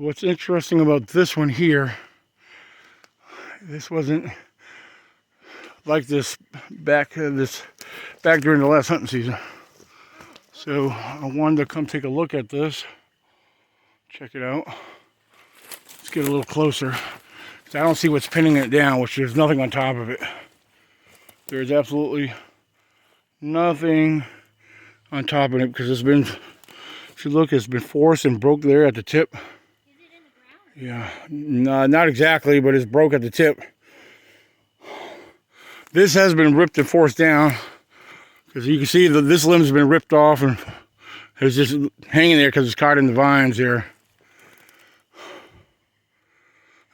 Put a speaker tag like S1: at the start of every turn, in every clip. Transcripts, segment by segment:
S1: What's interesting about this one here, this wasn't like this back during the last hunting season. So I wanted to come take a look at this, check it out. Let's get a little closer. I don't see what's pinning it down, which there's nothing on top of it. There's absolutely nothing on top of it because it's been, if you look, it's been forced and broke there at the tip. Is it in the ground? Yeah, no, not exactly, but it's broke at the tip. This has been ripped and forced down because you can see that this limb's been ripped off and it's just hanging there because it's caught in the vines here.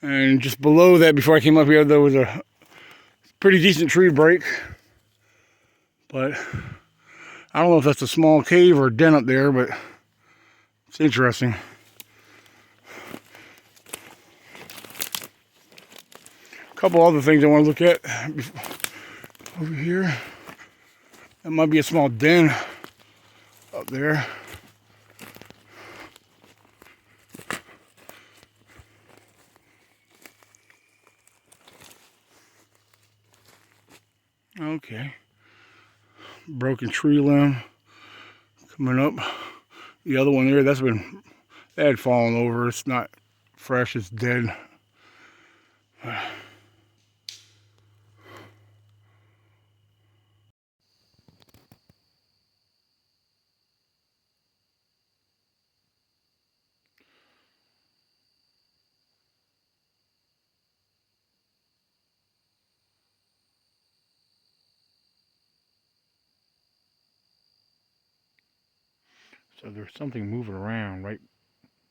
S1: And just below that, before I came up here, there was a pretty decent tree break. But I don't know if that's a small cave or a den up there, but it's interesting. A couple other things I want to look at over here. That might be a small den up there. Okay. Broken tree limb coming up. The other one there, that had fallen over. It's not fresh, it's dead. So there's something moving around right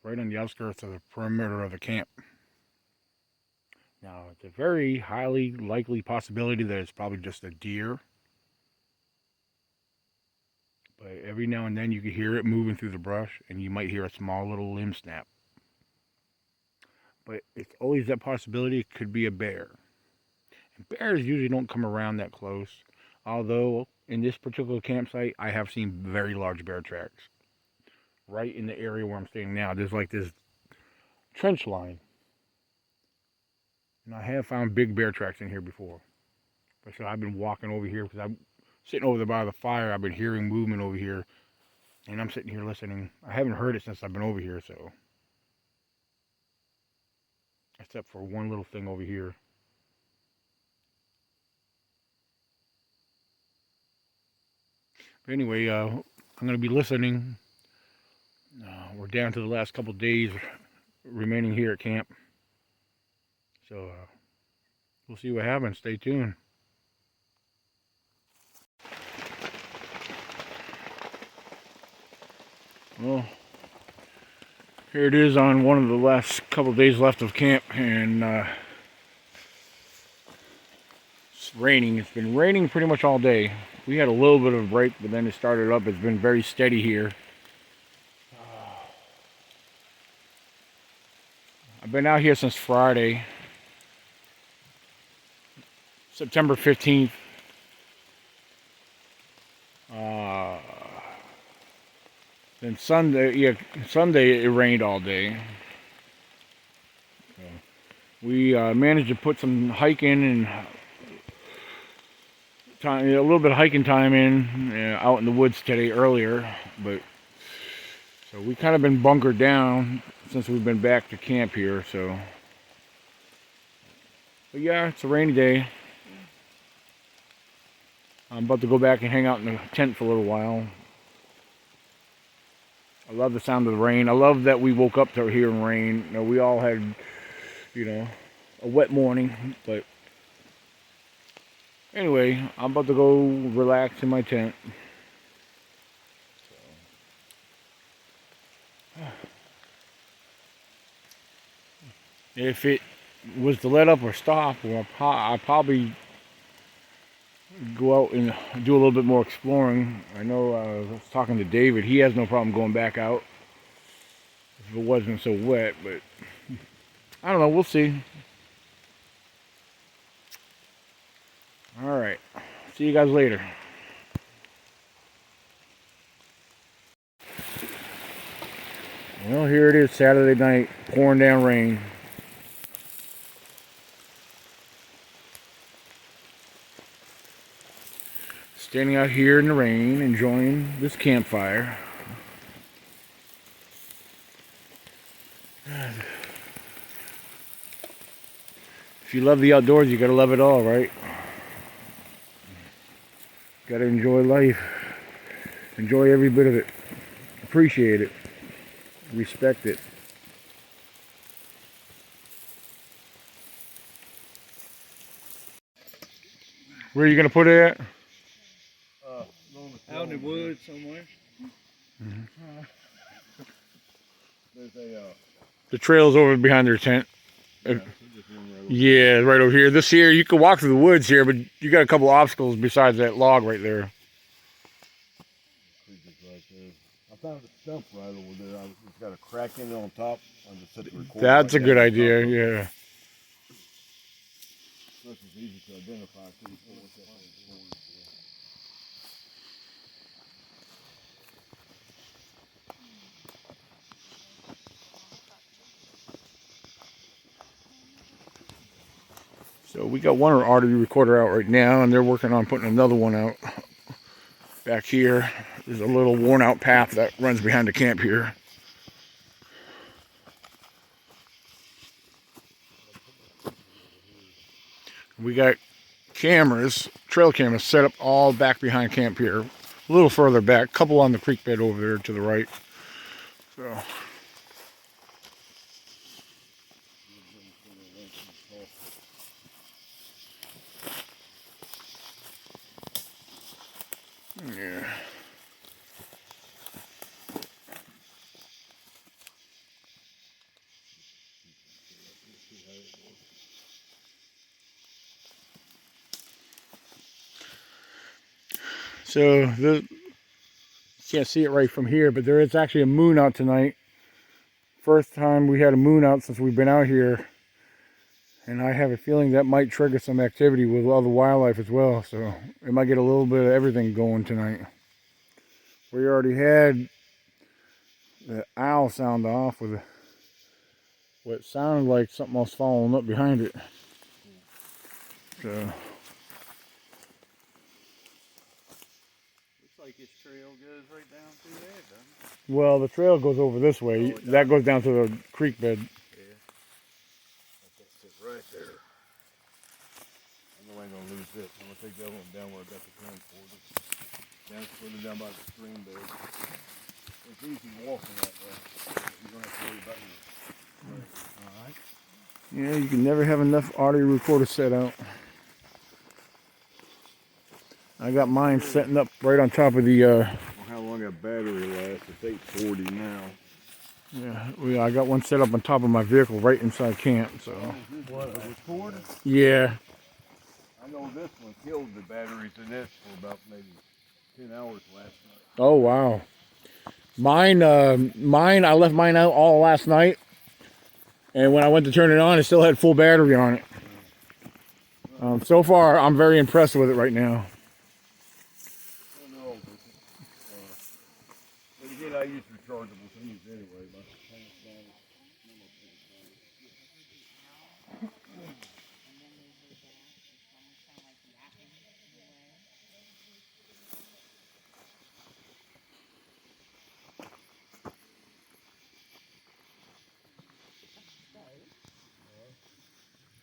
S1: on the outskirts of the perimeter of the camp. Now, it's a very highly likely possibility that it's probably just a deer. But every now and then you can hear it moving through the brush, and you might hear a small little limb snap. But it's always that possibility it could be a bear. And bears usually don't come around that close. Although, in this particular campsite, I have seen very large bear tracks. Right in the area where I'm standing now, there's like this trench line. And I have found big bear tracks in here before. But so I've been walking over here because I'm sitting over there by the fire. I've been hearing movement over here. And I'm sitting here listening. I haven't heard it since I've been over here, so. Except for one little thing over here. But anyway, I'm going to be listening. We're down to the last couple days remaining here at camp. So we'll see what happens. Stay tuned. Well, here it is on one of the last couple days left of camp, and it's raining. It's been raining pretty much all day. We had a little bit of a break, but then it started up. It's been very steady here. I've been out here since Friday, September 15th. Then Sunday it rained all day. So we managed to put some hiking and time, a little bit of hiking time in out in the woods today earlier, but so we kind of been bunkered down since we've been back to camp here. So, but yeah, it's a rainy day. I'm about to go back and hang out in the tent for a little while. I love the sound of the rain. I love that we woke up to hearing rain. You know, we all had, a wet morning, but anyway, I'm about to go relax in my tent. If it was to let up or stop, well, I'll probably go out and do a little bit more exploring. I know I was talking to David. He has no problem going back out if it wasn't so wet, but I don't know. We'll see. All right. See you guys later. Well, here it is, Saturday night, pouring down rain. Standing out here in the rain, enjoying this campfire. If you love the outdoors, you gotta love it all, right? Gotta enjoy life. Enjoy every bit of it. Appreciate it. Respect it. Where are you gonna put it at?
S2: Out in the woods somewhere.
S1: The trail's over behind their tent. Yeah, right over here. This here, you can walk through the woods here, but you got a couple obstacles besides that log right there.
S2: I found a stump right over there. It's got a crack in it on top. I just set the recorder
S1: That's
S2: right
S1: a good
S2: down
S1: idea,
S2: on top of it.
S1: yeah.
S2: This is easy to identify. So you know what that is.
S1: So we got one artery recorder out right now, and they're working on putting another one out back here. There's a little worn out path that runs behind the camp here. We got cameras, trail cameras set up all back behind camp here. A little further back, a couple on the creek bed over there to the right. So yeah. So this, you can't see it right from here, but there is actually a moon out tonight. First time we had a moon out since we've been out here. And I have a feeling that might trigger some activity with other wildlife as well. So it might get a little bit of everything going tonight. We already had the owl sound off with what sounded like something else following up behind it. So
S2: Looks like this trail goes right down through there, doesn't it?
S1: well, the trail goes over this way.
S2: Oh,
S1: that goes down to the creek bed.
S2: Yeah. That's it right there. I know I ain't gonna lose this. I'm gonna take the other one down where I got the transporter. Down further down by the stream bed. It's easy walking that way. You don't have to worry about it. Alright.
S1: Yeah, you can never have enough audio recorder set out. I got mine setting up right on top of the
S2: Well, how long that battery lasts? It's 840 now.
S1: yeah, I got one set up on top of my vehicle right inside camp, so.
S2: What, a recorder?
S1: Yeah.
S2: I know this one killed the batteries in this for about maybe 10 hours last night.
S1: Oh, wow. Mine, I left mine out all last night. And when I went to turn it on, it still had full battery on it. So far, I'm very impressed with it right now.
S2: I don't know. But again, I use rechargeable things anyway. Like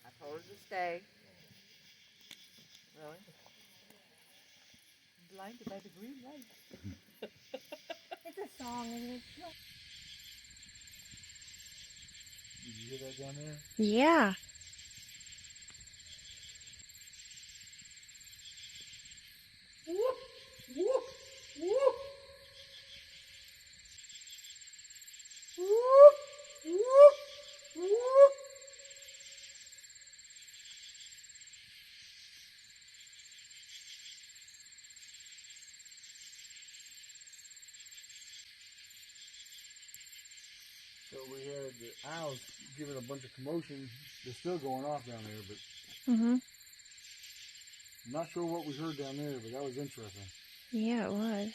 S3: I told her to stay. Really? I'm blinded by the green light. It's a song, isn't it?
S2: did you hear that down there?
S3: Yeah.
S1: So we had the owls giving a bunch of commotion. They're still going off down there, but
S3: Mm-hmm.
S1: I'm not sure what we heard down there, but that was interesting.
S3: Yeah, it was.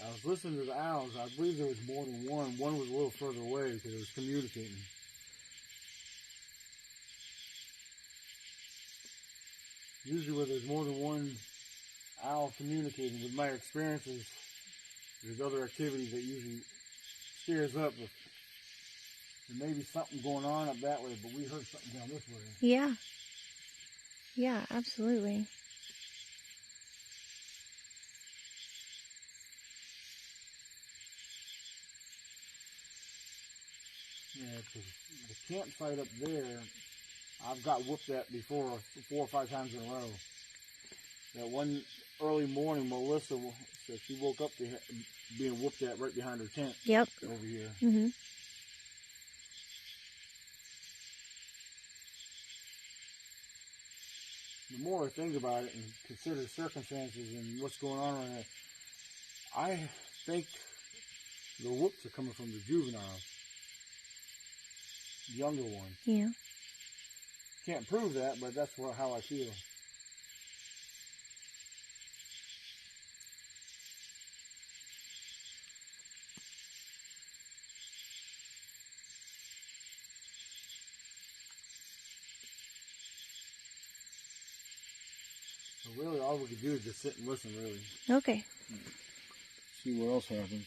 S1: I was listening to the owls. I believe there was more than one. One was a little further away because it was communicating. Usually where there's more than one owl communicating, with my experiences, there's other activities that usually scares up. There may be something going on up that way, but we heard something down this way.
S3: Yeah. Yeah, absolutely.
S1: Yeah, because the campsite up there, I've got whooped at before 4 or 5 times in a row. That one early morning, Melissa said she woke up being whooped at right behind her tent.
S3: Yep.
S1: Over here.
S3: Mm-hmm.
S1: The more I think about it and consider circumstances and what's going on right now, I think the whoops are coming from the juveniles. The younger ones.
S3: Yeah.
S1: Can't prove that, but that's how I feel. So really, all we could do is just sit and listen, really.
S3: Okay.
S2: See what else happens.